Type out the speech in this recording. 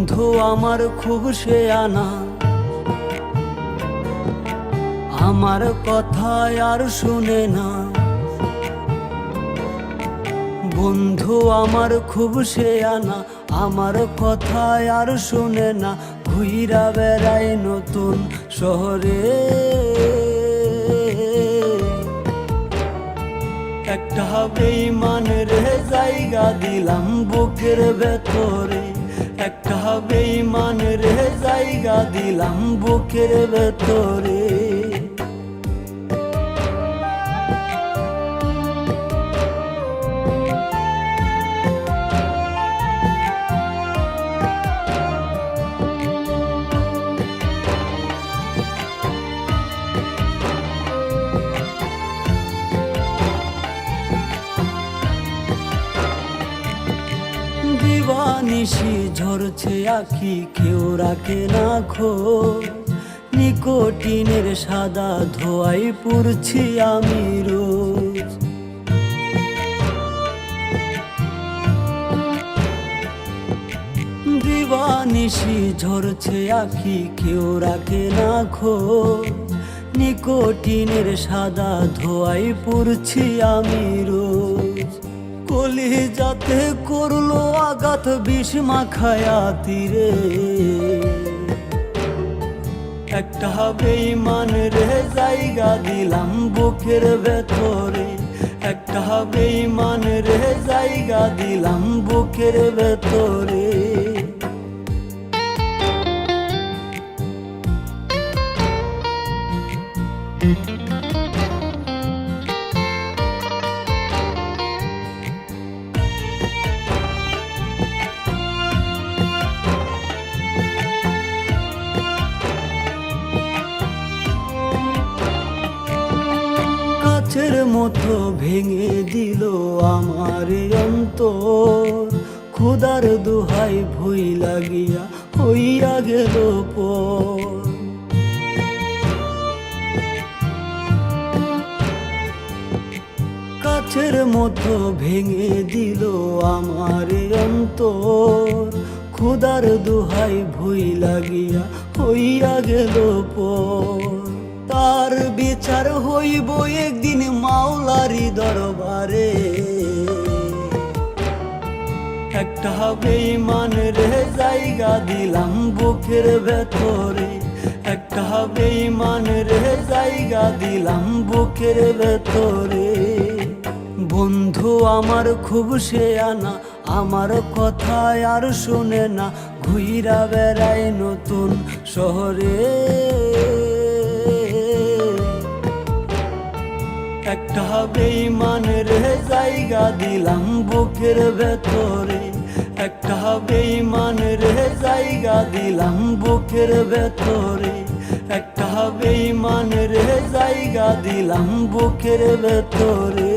বন্ধু আমার খুব শেয়ানা, আমার কথা আর শুনে না। বন্ধু আমার খুব শেয়ানা, আমার কথা আর শুনে না। ঘুইরা বেড়াই নতুন শহরে, একটা বেঈমান রে জায়গা দিলাম বুকের ভেতরে। একটা বেঈমান রে জায়গা দিলাম বুকের ভেতরে। দিবানিশি ঝরছে আঁখি, কেউ রাখে না খোঁজ। নিকোটিনের সাদা ধোঁয়ায় পুড়ছি আমি রোজ। দিবানিশি ঝরছে আঁখি, কেউ রাখে না খোঁজ। নিকোটিনের সাদা ধোঁয়ায় পুড়ছি আমি রোজ। কলিজাতে করলো আঘাত বিষ মাখায়া তীরে, একটা বেঈমান রে জায়গা দিলাম বুকের ভেতরে। একটা বেঈমান রে জায়গা দিলাম বুকের ভেতরে। কাচের মতো ভেঙে দিল আমার অন্তর। খোদার দোহাই ভুই লাগিয়া হইয়া গেল পর। কাচের মতো ভেঙে দিল আমার অন্তর। খোদার দোহাই ভুই লাগিয়া হইয়া গেল পর। তার বিচার হইব একদিন মাওলারি দরবারে। একটা বেঈমান রে জায়গা দিলাম বুকের ভেতরে। একটা বেঈমান রে জায়গা দিলাম বুকের ভেতরে। বন্ধু আমার খুব শেয়ানা, আমার কথা আর শুনে না। ঘুইরা বেড়াই নতুন শহরে, একটা বেঈমান রে জায়গা দিলাম বুকের ভেতরে। একটা বেঈমান রে জায়গা দিলাম বুকের ভেতরে। একটা বেঈমান রে জায়গা দিলাম বুকের ভেতরে।